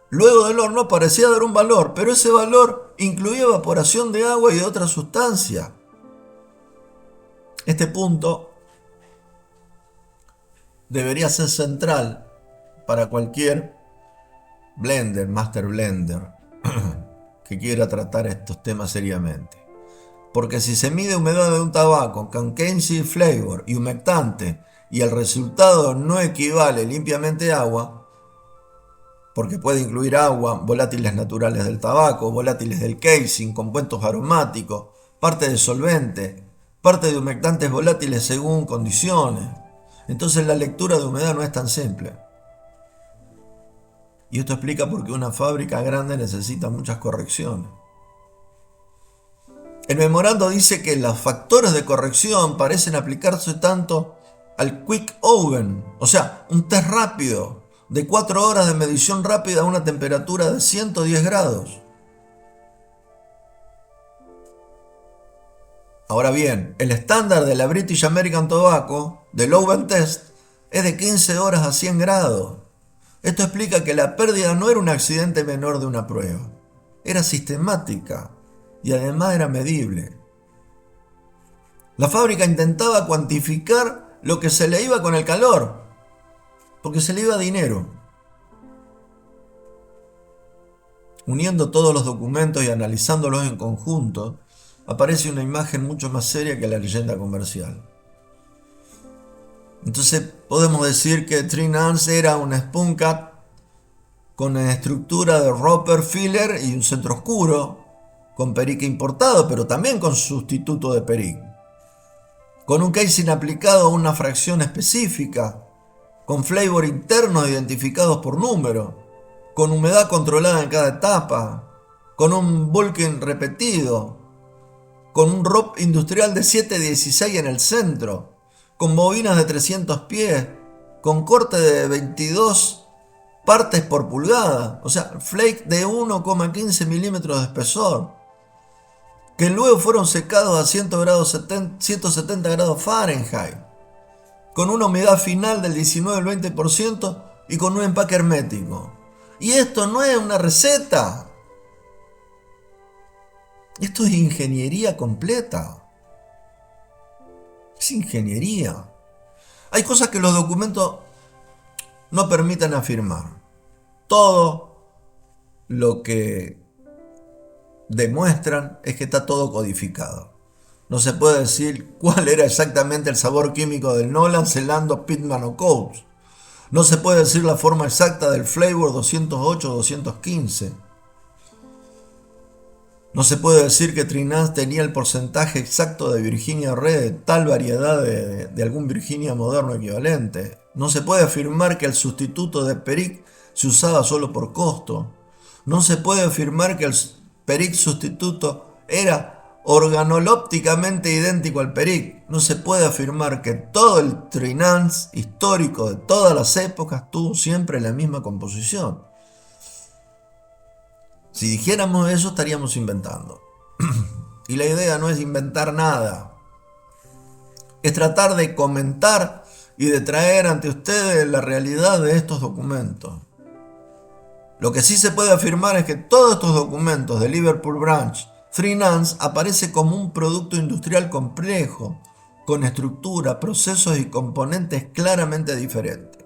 luego del horno parecía dar un valor, pero ese valor incluía evaporación de agua y de otra sustancia. Este punto debería ser central para cualquier blender, master blender, que quiera tratar estos temas seriamente. Porque si se mide humedad de un tabaco con casing flavor y humectante y el resultado no equivale limpiamente a agua, porque puede incluir agua, volátiles naturales del tabaco, volátiles del casing, compuestos aromáticos, parte de solvente, parte de humectantes volátiles según condiciones. Entonces la lectura de humedad no es tan simple. Y esto explica por qué una fábrica grande necesita muchas correcciones. El memorando dice que los factores de corrección parecen aplicarse tanto al quick oven, o sea, un test rápido de 4 horas de medición rápida a una temperatura de 110 grados. Ahora bien, el estándar de la British American Tobacco, del Oven Test, es de 15 horas a 100 grados. Esto explica que la pérdida no era un accidente menor de una prueba, era sistemática y además era medible. La fábrica intentaba cuantificar lo que se le iba con el calor, porque se le iba dinero. Uniendo todos los documentos y analizándolos en conjunto, aparece una imagen mucho más seria que la leyenda comercial. Entonces podemos decir que Three Nuns era una Spoon Cat con estructura de Roper Filler y un centro oscuro, con perique importado, pero también con sustituto de perique, con un casing aplicado a una fracción específica, con flavor internos identificados por número, con humedad controlada en cada etapa, con un bulking repetido, con un ROP industrial de 716 en el centro, con bobinas de 300 pies, con corte de 22 partes por pulgada, o sea, flake de 1,15 milímetros de espesor, que luego fueron secados a 170 grados Fahrenheit, con una humedad final del 19 al 20% y con un empaque hermético. Y esto no es una receta. Esto es ingeniería completa. Es ingeniería. Hay cosas que los documentos no permiten afirmar. Todo lo que demuestran es que está todo codificado. No se puede decir cuál era exactamente el sabor químico del Nolan, Celando, Pitman o Coates. No se puede decir la forma exacta del flavor 208 o 215. No se puede decir que Three Nuns tenía el porcentaje exacto de Virginia Red de tal variedad de algún Virginia moderno equivalente. No se puede afirmar que el sustituto de Perique se usaba solo por costo. No se puede afirmar que el Perique sustituto era organolópticamente idéntico al Perique. No se puede afirmar que todo el Three Nuns histórico de todas las épocas tuvo siempre la misma composición. Si dijéramos eso, estaríamos inventando. Y la idea no es inventar nada. Es tratar de comentar y de traer ante ustedes la realidad de estos documentos. Lo que sí se puede afirmar es que todos estos documentos de Liverpool Branch, Three Nuns, aparece como un producto industrial complejo, con estructura, procesos y componentes claramente diferentes.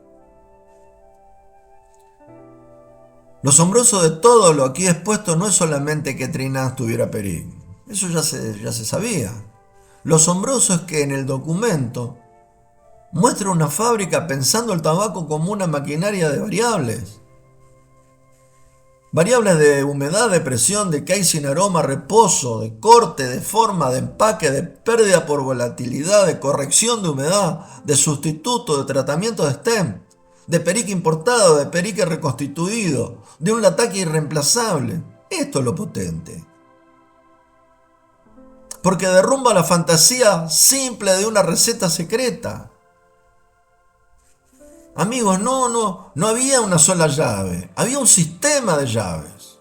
Lo asombroso de todo lo aquí expuesto no es solamente que Three Nuns tuviera Perique. Eso ya se sabía. Lo asombroso es que en el documento muestra una fábrica pensando el tabaco como una maquinaria de variables. Variables de humedad, de presión, de casing, aroma, reposo, de corte, de forma, de empaque, de pérdida por volatilidad, de corrección de humedad, de sustituto, de tratamiento de stem, de perique importado, de perique reconstituido, de un lataque irreemplazable. Esto es lo potente. Porque derrumba la fantasía simple de una receta secreta. Amigos, no había una sola llave, había un sistema de llaves.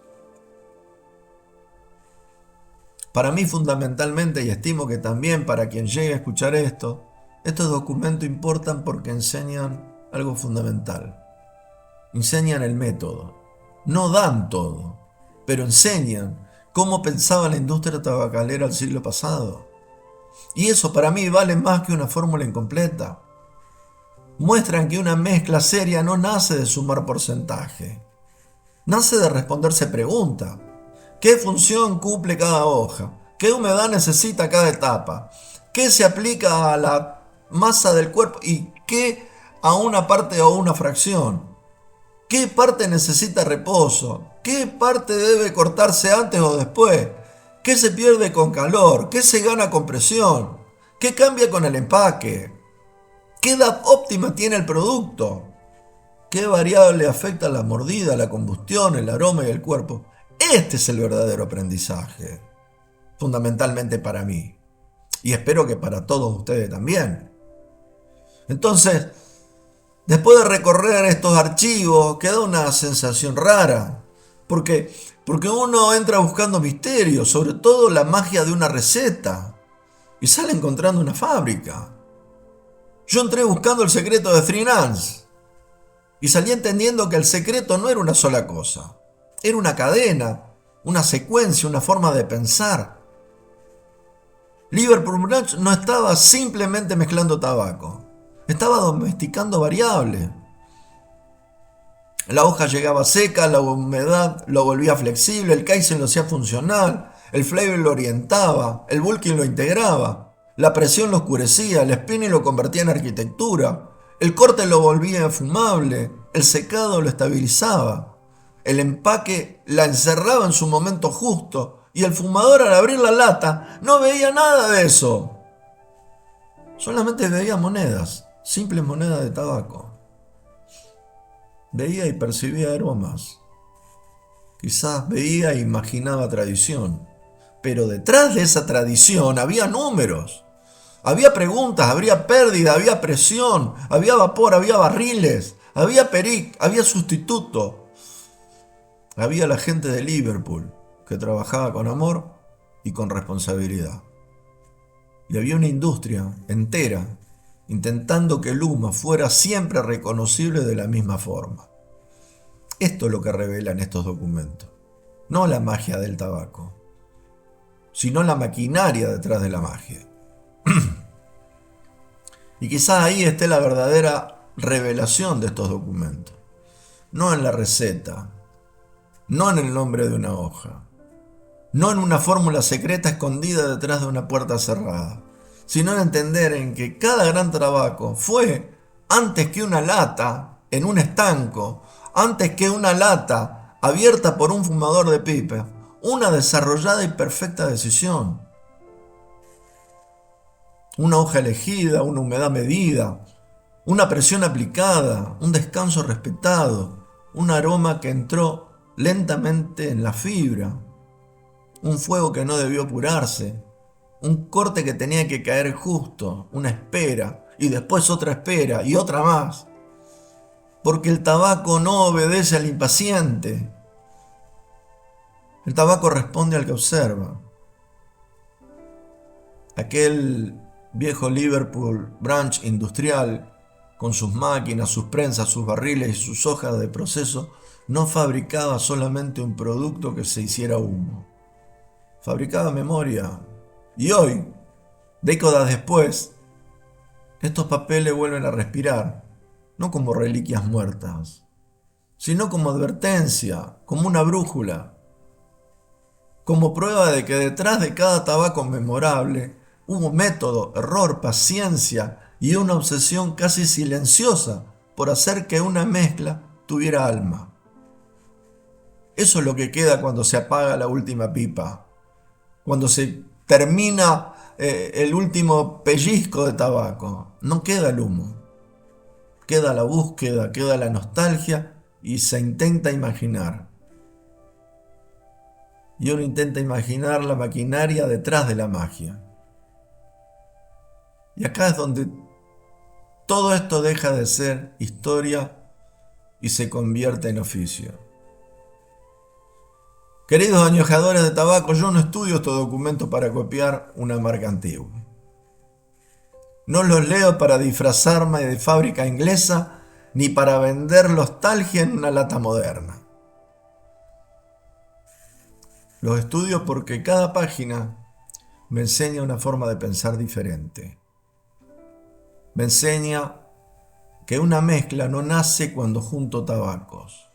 Para mí fundamentalmente, y estimo que también para quien llegue a escuchar esto, estos documentos importan porque enseñan algo fundamental. Enseñan el método. No dan todo, pero enseñan cómo pensaba la industria tabacalera el siglo pasado. Y eso para mí vale más que una fórmula incompleta. Muestran que una mezcla seria no nace de sumar porcentaje. Nace de responderse preguntas. ¿Qué función cumple cada hoja? ¿Qué humedad necesita cada etapa? ¿Qué se aplica a la masa del cuerpo y qué a una parte o una fracción? ¿Qué parte necesita reposo? ¿Qué parte debe cortarse antes o después? ¿Qué se pierde con calor? ¿Qué se gana con presión? ¿Qué cambia con el empaque? ¿Qué edad óptima tiene el producto? ¿Qué variable afecta la mordida, la combustión, el aroma y el cuerpo? Este es el verdadero aprendizaje, fundamentalmente para mí. Y espero que para todos ustedes también. Entonces, después de recorrer estos archivos, queda una sensación rara. Porque uno entra buscando misterios, sobre todo la magia de una receta, y sale encontrando una fábrica. Yo entré buscando el secreto de Three Nuns y salí entendiendo que el secreto no era una sola cosa. Era una cadena, una secuencia, una forma de pensar. Liverpool Branch no estaba simplemente mezclando tabaco. Estaba domesticando variables. La hoja llegaba seca, la humedad lo volvía flexible, el casing lo hacía funcional, el flavor lo orientaba, el bulking lo integraba. La presión lo oscurecía, el spinning lo convertía en arquitectura, el corte lo volvía fumable, el secado lo estabilizaba, el empaque la encerraba en su momento justo y el fumador al abrir la lata no veía nada de eso. Solamente veía monedas, simples monedas de tabaco. Veía y percibía aromas. Quizás veía e imaginaba tradición. Pero detrás de esa tradición había números. Había preguntas, había pérdida, había presión, había vapor, había barriles, había peric, había sustituto. Había la gente de Liverpool que trabajaba con amor y con responsabilidad. Y había una industria entera intentando que el humo fuera siempre reconocible de la misma forma. Esto es lo que revelan estos documentos. No la magia del tabaco, sino la maquinaria detrás de la magia. Y quizás ahí esté la verdadera revelación de estos documentos. No en la receta, no en el nombre de una hoja, no en una fórmula secreta escondida detrás de una puerta cerrada, sino en entender en que cada gran tabaco fue, antes que una lata en un estanco, antes que una lata abierta por un fumador de pipa, una desarrollada y perfecta decisión. Una hoja elegida, una humedad medida, una presión aplicada, un descanso respetado, un aroma que entró lentamente en la fibra, un fuego que no debió apurarse, un corte que tenía que caer justo, una espera, y después otra espera y otra más. Porque el tabaco no obedece al impaciente. El tabaco responde al que observa. Aquel viejo Liverpool Branch industrial, con sus máquinas, sus prensas, sus barriles y sus hojas de proceso, no fabricaba solamente un producto que se hiciera humo. Fabricaba memoria. Y hoy, décadas después, estos papeles vuelven a respirar, no como reliquias muertas, sino como advertencia, como una brújula, como prueba de que detrás de cada tabaco memorable hubo método, error, paciencia y una obsesión casi silenciosa por hacer que una mezcla tuviera alma. Eso es lo que queda cuando se apaga la última pipa, cuando se termina el último pellizco de tabaco. No queda el humo, queda la búsqueda, queda la nostalgia y se intenta imaginar. Y uno intenta imaginar la maquinaria detrás de la magia. Y acá es donde todo esto deja de ser historia y se convierte en oficio. Queridos añejadores de tabaco, yo no estudio estos documentos para copiar una marca antigua. No los leo para disfrazarme de fábrica inglesa ni para vender nostalgia en una lata moderna. Los estudio porque cada página me enseña una forma de pensar diferente. Me enseña que una mezcla no nace cuando junto tabacos.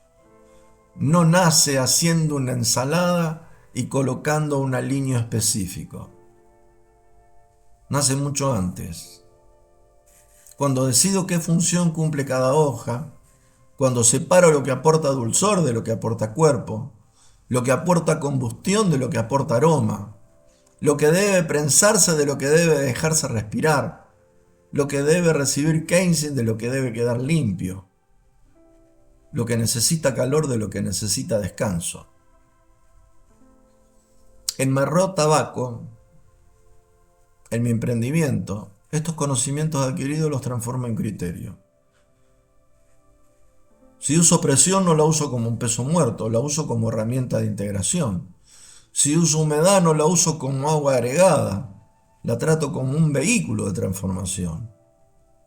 No nace haciendo una ensalada y colocando un aliño específico. Nace mucho antes. Cuando decido qué función cumple cada hoja, cuando separo lo que aporta dulzor de lo que aporta cuerpo, lo que aporta combustión de lo que aporta aroma, lo que debe prensarse de lo que debe dejarse respirar, lo que debe recibir casing de lo que debe quedar limpio, lo que necesita calor de lo que necesita descanso. En Marró Tabaco, en mi emprendimiento, estos conocimientos adquiridos los transformo en criterio. Si uso presión no la uso como un peso muerto, la uso como herramienta de integración. Si uso humedad no la uso como agua agregada, la trato como un vehículo de transformación.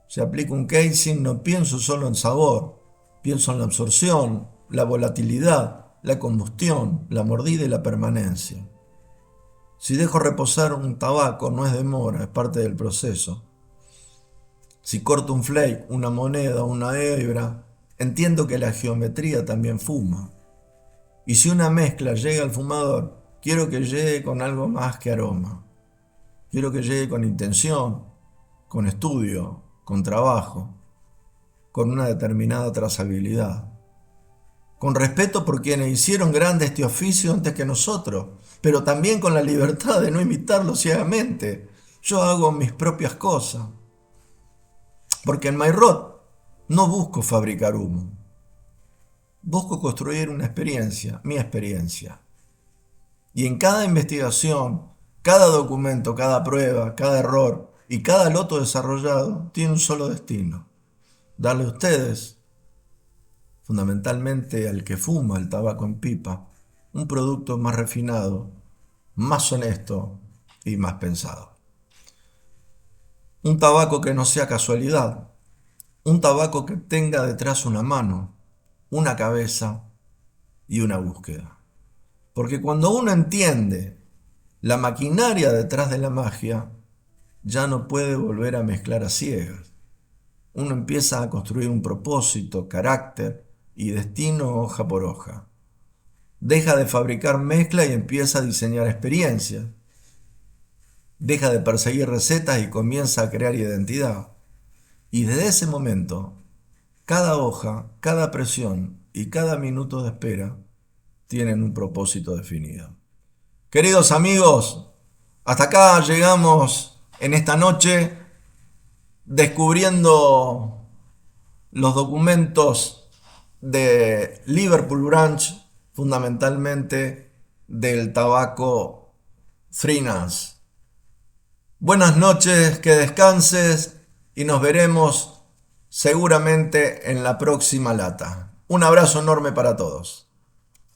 Si aplico un casing no pienso solo en sabor, pienso en la absorción, la volatilidad, la combustión, la mordida y la permanencia. Si dejo reposar un tabaco no es demora, es parte del proceso. Si corto un flake, una moneda, una hebra, entiendo que la geometría también fuma. Y si una mezcla llega al fumador, quiero que llegue con algo más que aroma. Quiero que llegue con intención, con estudio, con trabajo, con una determinada trazabilidad, con respeto por quienes hicieron grande este oficio antes que nosotros, pero también con la libertad de no imitarlo ciegamente. Yo hago mis propias cosas, porque en MyRod no busco fabricar humo, busco construir una experiencia, mi experiencia. Y en cada investigación, cada documento, cada prueba, cada error y cada loto desarrollado tiene un solo destino: darle a ustedes, fundamentalmente al que fuma el tabaco en pipa, un producto más refinado, más honesto y más pensado. Un tabaco que no sea casualidad, un tabaco que tenga detrás una mano, una cabeza y una búsqueda. Porque cuando uno entiende la maquinaria detrás de la magia, ya no puede volver a mezclar a ciegas. Uno empieza a construir un propósito, carácter y destino hoja por hoja. Deja de fabricar mezcla y empieza a diseñar experiencias. Deja de perseguir recetas y comienza a crear identidad. Y desde ese momento, cada hoja, cada presión y cada minuto de espera tienen un propósito definido. Queridos amigos, hasta acá llegamos en esta noche descubriendo los documentos de Liverpool Branch, fundamentalmente del tabaco Freenance. Buenas noches, que descanses y nos veremos seguramente en la próxima lata. Un abrazo enorme para todos.